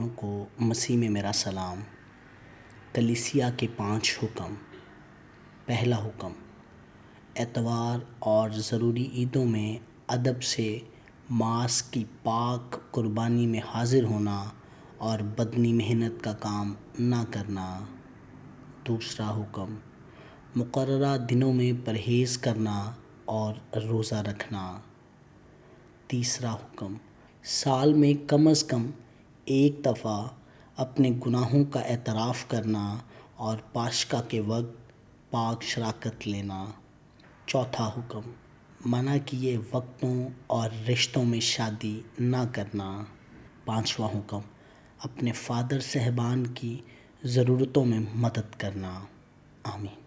والوں کو مسیح میں میرا سلام۔ کلیسیا کے 5 حکم۔ پہلا حکم، اتوار اور ضروری عیدوں میں ادب سے ماس کی پاک قربانی میں حاضر ہونا اور بدنی محنت کا کام نہ کرنا۔ دوسرا حکم، مقررہ دنوں میں پرہیز کرنا اور روزہ رکھنا۔ تیسرا حکم، سال میں کم از کم ایک دفعہ اپنے گناہوں کا اعتراف کرنا اور پاشکا کے وقت پاک شراکت لینا۔ چوتھا حکم، منع کیے وقتوں اور رشتوں میں شادی نہ کرنا۔ پانچواں حکم، اپنے فادر صاحبان کی ضرورتوں میں مدد کرنا۔ آمین۔